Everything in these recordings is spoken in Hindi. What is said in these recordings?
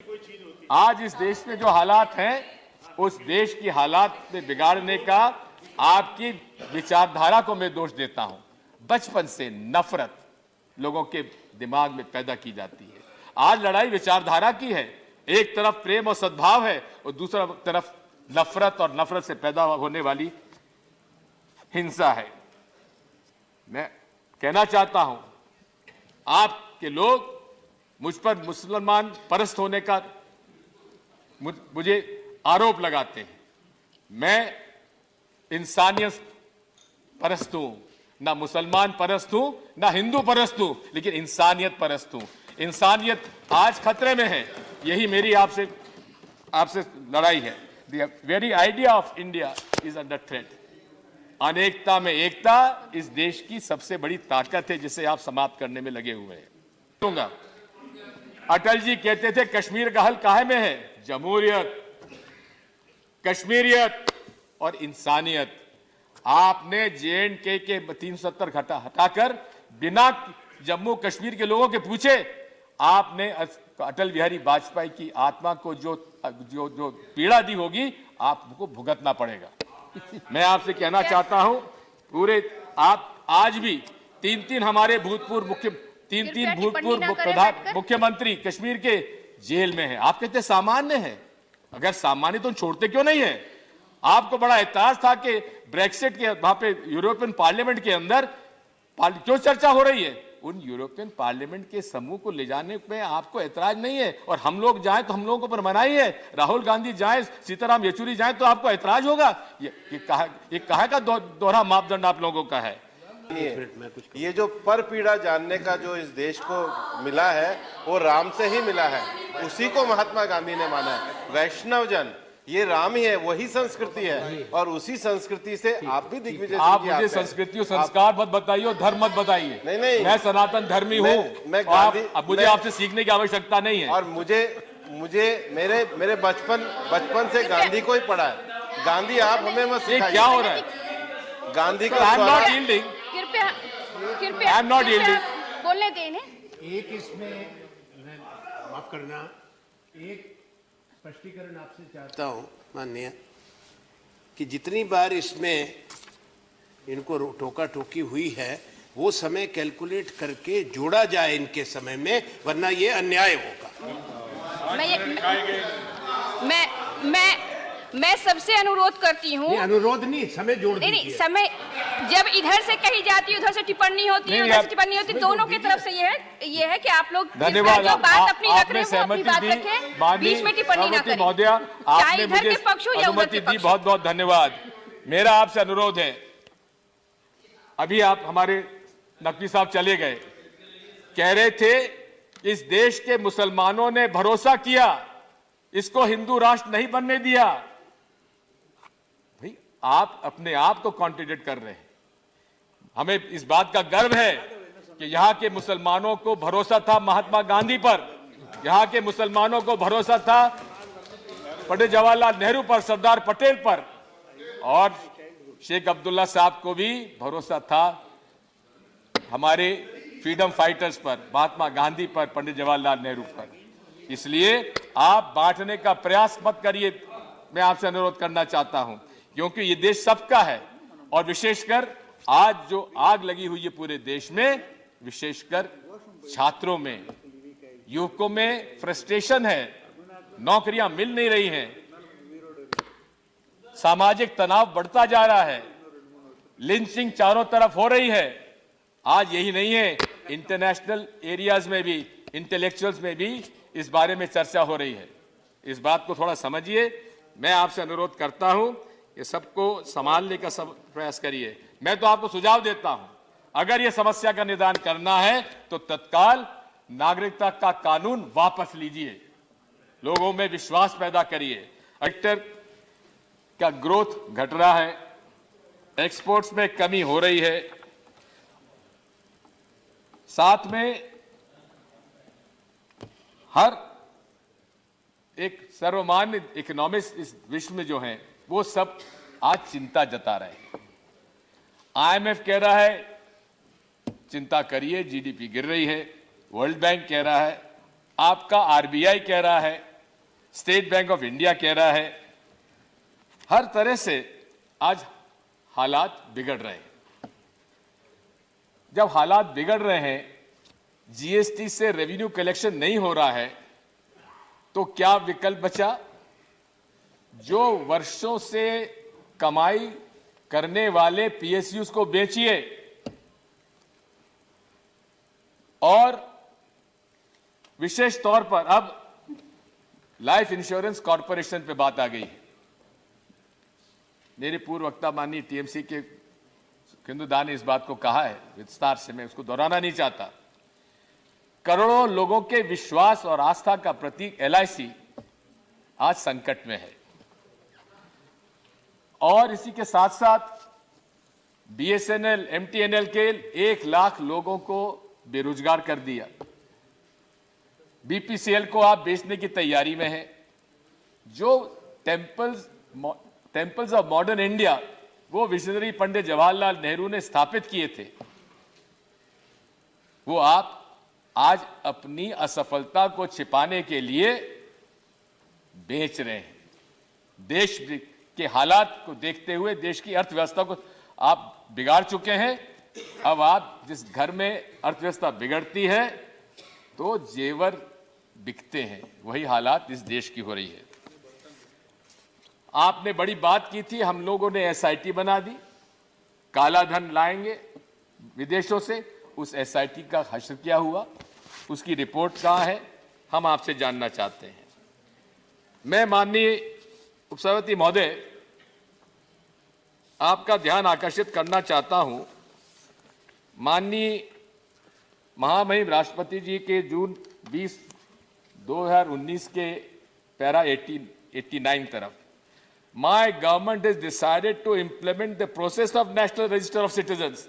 आज इस देश में जो हालात हैं, उस देश की हालात में बिगाड़ने का आपकी विचारधारा को मैं दोष देता हूं। बचपन से नफरत लोगों के दिमाग में पैदा की जाती है। आज लड़ाई विचारधारा की है। एक तरफ प्रेम और सद्भाव है और दूसरा तरफ नफरत और नफरत से पैदा होने वाली हिंसा है। मैं कहना चाहता हूं, आपके लोग मुझ पर मुसलमान परस्त होने का मुझे आरोप लगाते हैं। मैं इंसानियत परस्त हूं, ना मुसलमान परस्त हूं, ना हिंदू परस्त हूं, लेकिन इंसानियत परस्त हूं। इंसानियत आज खतरे में है। यही मेरी आपसे लड़ाई है। The very idea of India is under threat. अनेकता में एकता इस देश की सबसे बड़ी ताकत है, जिसे आप समाप्त करने में लगे हुए हैं। अटल जी कहते थे कश्मीर का हल काहे में है? जमहूरियत, कश्मीरियत और इंसानियत। आपने JNK के 370 हटाकर बिना जम्मू कश्मीर के लोगों के पूछे आपने अटल बिहारी वाजपेयी की आत्मा को जो पीड़ा दी होगी, आपको भुगतना पड़ेगा। मैं आपसे कहना चाहता हूं, पूरे आप आज भी तीन हमारे भूतपूर्व मुख्यमंत्री कश्मीर के जेल में हैं। आप कहते सामान्य है। अगर सामान्य तो छोड़ते क्यों नहीं है? आपको बड़ा एतराज था कि ब्रेक्सिट के वहां पे यूरोपियन पार्लियामेंट के अंदर क्यों चर्चा हो रही है? उन यूरोपियन पार्लियामेंट के समूह को ले जाने में आपको ऐतराज नहीं है, और हम लोग जाएं तो हम लोगों को पर मनाही है। राहुल गांधी जाएं, सीताराम येचुरी जाएं तो आपको ऐतराज होगा। ये कहा का दोहरा मापदंड आप लोगों का है? ये जो पर पीड़ा जानने का जो इस देश को मिला है, वो राम से ही मिला है। उसी को महात्मा गांधी ने माना है। वैष्णव जन, ये राम ही है, वही संस्कृति है, और उसी संस्कृति से आप भी दिग्विजय। आप मुझे संस्कृति और संस्कार मत बताइए, धर्म मत बताइए। नहीं, मैं सनातन धर्मी हूँ। मुझे आपसे सीखने की आवश्यकता नहीं है। और मुझे मेरे बचपन से गांधी को ही पढ़ा है। गांधी आप हमें मत सिखाइए। क्या हो रहा है? गांधी का कृपया बोलने देने। एक इसमें माफ करना, एक स्पष्टीकरण आपसे चाहता हूं माननीय, कि जितनी बार इसमें इनको टोका टोकी हुई है, वो समय कैलकुलेट करके जोड़ा जाए इनके समय में, वरना ये अन्याय होगा। मैं सबसे अनुरोध करती हूँ। अनुरोध नहीं, समय जोड़ दीजिए। नहीं, समय जब इधर से कही जाती है, उधर से टिप्पणी होती है, उधर से टिप्पणी होती है, दोनों की तरफ से ये है कि आप लोग धन्यवाद। जो बात अपनी रख रहे आपने हैं वो अपनी बात रखें, बीच में टिप्पणी ना करें। महोदया, आपने मुझे अनुमति दी, बहुत बहुत धन्यवाद। मेरा आपसे अनुरोध है, अभी आप हमारे नकवी साहब चले गए, कह रहे थे इस देश के मुसलमानों ने भरोसा किया, इसको हिंदू राष्ट्र नहीं बनने दिया। भाई, आप अपने आप को कॉन्ट्रडिक्ट कर रहे हैं। हमें इस बात का गर्व है कि यहां के मुसलमानों को भरोसा था महात्मा गांधी पर, यहां के मुसलमानों को भरोसा था पंडित जवाहरलाल नेहरू पर, सरदार पटेल पर, और शेख अब्दुल्ला साहब को भी भरोसा था हमारे फ्रीडम फाइटर्स पर, महात्मा गांधी पर, पंडित जवाहरलाल नेहरू पर। इसलिए आप बांटने का प्रयास मत करिए। मैं आपसे अनुरोध करना चाहता हूं, क्योंकि ये देश सबका है, और विशेषकर आज जो आग लगी हुई है पूरे देश में, विशेषकर छात्रों में, युवकों में फ्रस्ट्रेशन है, नौकरियां मिल नहीं रही हैं, सामाजिक तनाव बढ़ता जा रहा है, लिंचिंग चारों तरफ हो रही है। आज यही नहीं है, इंटरनेशनल एरियाज में भी, इंटेलेक्चुअल्स में भी इस बारे में चर्चा हो रही है। इस बात को थोड़ा समझिए। मैं आपसे अनुरोध करता हूं कि सबको संभालने का प्रयास करिए। मैं तो आपको सुझाव देता हूं, अगर यह समस्या का निदान करना है तो तत्काल नागरिकता का कानून वापस लीजिए, लोगों में विश्वास पैदा करिए। सेक्टर का ग्रोथ घट रहा है, एक्सपोर्ट्स में कमी हो रही है, साथ में हर एक सर्वमान्य इकोनॉमिस्ट इस विश्व में जो हैं, वो सब आज चिंता जता रहे हैं। IMF कह रहा है चिंता करिए, GDP गिर रही है। वर्ल्ड बैंक कह रहा है, आपका RBI कह रहा है स्टेट बैंक ऑफ इंडिया कह रहा है, हर तरह से आज हालात बिगड़ रहे हैं। जब हालात बिगड़ रहे हैं, जीएसटी से रेवेन्यू कलेक्शन नहीं हो रहा है, तो क्या विकल्प बचा? जो वर्षों से कमाई करने वाले पीएसयूज को बेचिए और विशेष तौर पर अब लाइफ इंश्योरेंस कॉर्पोरेशन पे बात आ गई है। मेरे पूर्व वक्ता माननीय टीएमसी के हिंदुदा ने इस बात को कहा है विस्तार से, मैं उसको दोहराना नहीं चाहता। करोड़ों लोगों के विश्वास और आस्था का प्रतीक एलआईसी आज संकट में है और इसी के साथ साथ बीएसएनएल, एमटीएनएल के 1 लाख लोगों को बेरोजगार कर दिया। बीपीसीएल को आप बेचने की तैयारी में हैं। जो टेम्पल्स ऑफ मॉडर्न इंडिया वो विजनरी पंडित जवाहरलाल नेहरू ने स्थापित किए थे, वो आप आज अपनी असफलता को छिपाने के लिए बेच रहे हैं। देश के हालात को देखते हुए देश की अर्थव्यवस्था को आप बिगाड़ चुके हैं। अब आप जिस घर में अर्थव्यवस्था बिगड़ती है तो जेवर बिकते हैं, वही हालात इस देश की हो रही है। आपने बड़ी बात की थी, हम लोगों ने एसआईटी बना दी, काला धन लाएंगे विदेशों से। उस एसआईटी का हश्र क्या हुआ, उसकी रिपोर्ट कहां है, हम आपसे जानना चाहते हैं। मैं माननीय उपसभापति महोदय आपका ध्यान आकर्षित करना चाहता हूं, माननीय महामहिम राष्ट्रपति जी के जून 20, 2019 के पैरा 89 तरफ, My government has decided to implement the process of National Register of Citizens,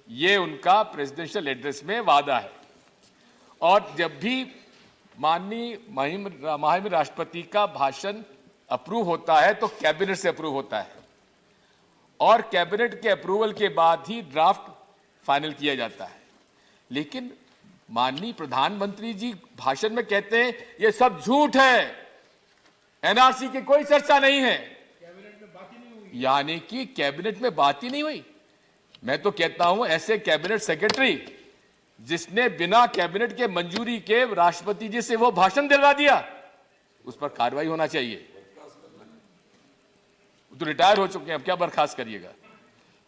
ये उनका प्रेसिडेंशियल एड्रेस में वादा है। और जब भी माननीय महामहिम राष्ट्रपति का भाषण अप्रूव होता है तो कैबिनेट से अप्रूव होता है और कैबिनेट के अप्रूवल के बाद ही ड्राफ्ट फाइनल किया जाता है। लेकिन माननीय प्रधानमंत्री जी भाषण में कहते हैं ये सब झूठ है, एनआरसी की कोई चर्चा नहीं है, यानी कि कैबिनेट में बात ही नहीं हुई। मैं तो कहता हूं ऐसे कैबिनेट सेक्रेटरी जिसने बिना कैबिनेट के मंजूरी के राष्ट्रपति जी से वो भाषण दिलवा दिया, उस पर कार्रवाई होना चाहिए। तो रिटायर हो चुके हैं, अब क्या बर्खास्त करिएगा।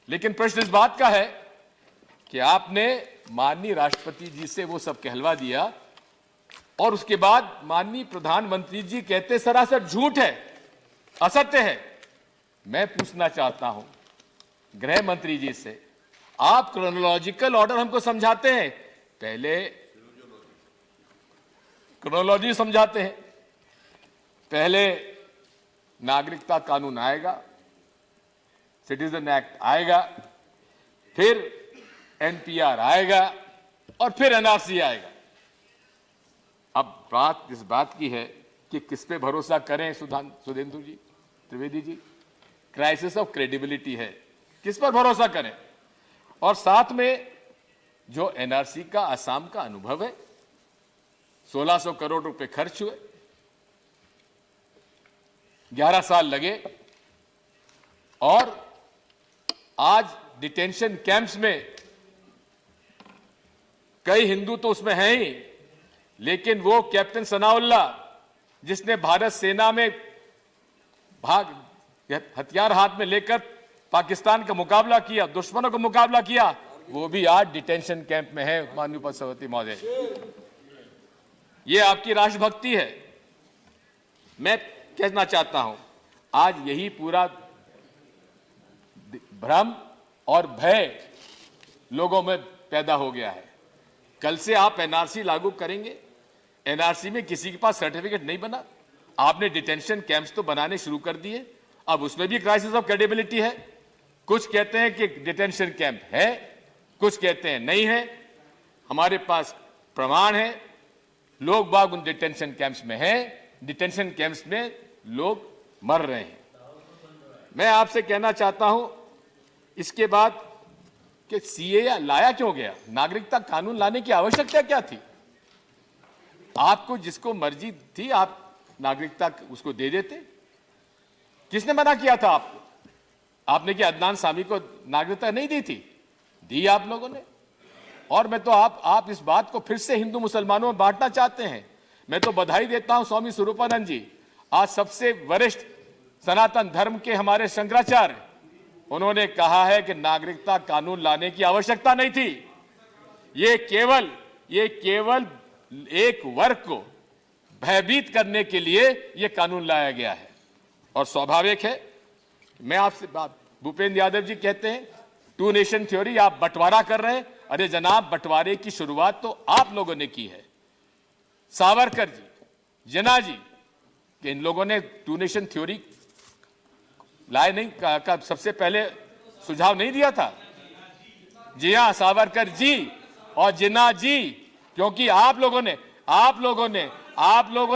लेकिन प्रश्न इस बात का है कि आपने माननीय राष्ट्रपति जी से वो सब कहलवा दिया और उसके बाद माननीय प्रधानमंत्री जी कहते सरासर झूठ है, असत्य है। मैं पूछना चाहता हूं गृह मंत्री जी से, आप क्रोनोलॉजिकल ऑर्डर हमको समझाते हैं, पहले क्रोनोलॉजी समझाते हैं, पहले नागरिकता कानून आएगा, सिटीजन एक्ट आएगा, फिर एनपीआर आएगा और फिर एनआरसी आएगा। अब बात इस बात की है कि किस पे भरोसा करें सुधेंदु जी, Trivedi ji, crisis of credibility है, किस पर भरोसा करें। और साथ में जो एनआरसी का असम का अनुभव है, 1600 करोड़ रुपए खर्च हुए, 11 साल लगे और आज डिटेंशन कैंप्स में कई हिंदू तो उसमें हैं ही, लेकिन वो कैप्टन सनाउल्लाह जिसने भारत सेना में हथियार हाथ में लेकर पाकिस्तान का मुकाबला किया, दुश्मनों का मुकाबला किया, वो भी आज डिटेंशन कैंप में है। माननीय उपसभापति महोदय, ये आपकी राष्ट्रभक्ति है। मैं कहना चाहता हूं आज यही पूरा भ्रम और भय लोगों में पैदा हो गया है। कल से आप एनआरसी लागू करेंगे, एनआरसी में किसी के पास सर्टिफिकेट नहीं बना, आपने डिटेंशन कैंप्स तो बनाने शुरू कर दिए, अब उसमें भी क्राइसिस ऑफ क्रेडिबिलिटी है। कुछ कहते हैं कि डिटेंशन कैंप है, कुछ कहते हैं नहीं है। हमारे पास प्रमाण है, लोग बाग उन डिटेंशन कैंप्स में हैं, डिटेंशन कैंप्स में लोग मर रहे हैं। मैं आपसे कहना चाहता हूं इसके बाद कि सीए लाया क्यों गया, नागरिकता कानून लाने की आवश्यकता क्या थी? आपको जिसको मर्जी थी आप नागरिकता उसको दे देते। किसने मना किया था आपको? आपने क्या अदनान सामी को नागरिकता नहीं दी थी? दी आप लोगों ने। और मैं तो आप इस बात को फिर से हिंदू मुसलमानों में बांटना चाहते हैं। मैं तो बधाई देता हूं स्वामी स्वरूपानंद जी, आज सबसे वरिष्ठ सनातन धर्म के हमारे शंकराचार्य, उन्होंने कहा है कि नागरिकता कानून लाने की आवश्यकता नहीं थी। ये केवल एक वर्ग को भयभीत करने के लिए यह कानून लाया गया है। और स्वाभाविक है, मैं आपसे भूपेंद्र यादव जी कहते हैं टू नेशन थ्योरी, आप बंटवारा कर रहे हैं। अरे जनाब, बंटवारे की शुरुआत तो आप लोगों ने की है। सावरकर जी, जिन्ना जी, कि इन लोगों ने टू नेशन थ्योरी लाए नहीं का सबसे पहले सुझाव नहीं दिया था? जी हाँ, सावरकर जी और जिन्ना जी, क्योंकि आप लोगों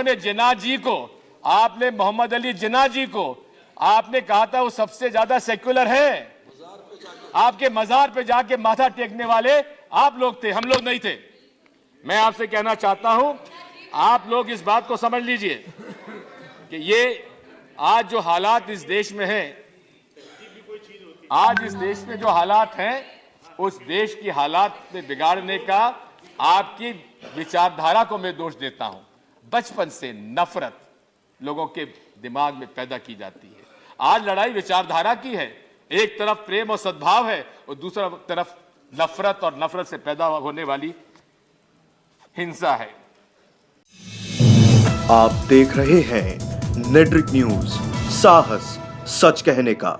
ने जिन्ना जी को, आपने मोहम्मद अली जिन्ना जी को आपने कहा था वो सबसे ज्यादा सेक्युलर है। आपके मजार पे जाके माथा टेकने वाले आप लोग थे, हम लोग नहीं थे। मैं आपसे कहना चाहता हूं, आप लोग इस बात को समझ लीजिए कि ये आज जो हालात इस देश में हैं, आज इस देश में जो हालात हैं, उस देश की हालात में बिगाड़ने का आपकी विचारधारा को मैं दोष देता हूं। बचपन से नफरत लोगों के दिमाग में पैदा की जाती है। आज लड़ाई विचारधारा की है। एक तरफ प्रेम और सद्भाव है और दूसरा तरफ नफरत और नफरत से पैदा होने वाली हिंसा है। आप देख रहे हैं नेट्रिक न्यूज, साहस सच कहने का।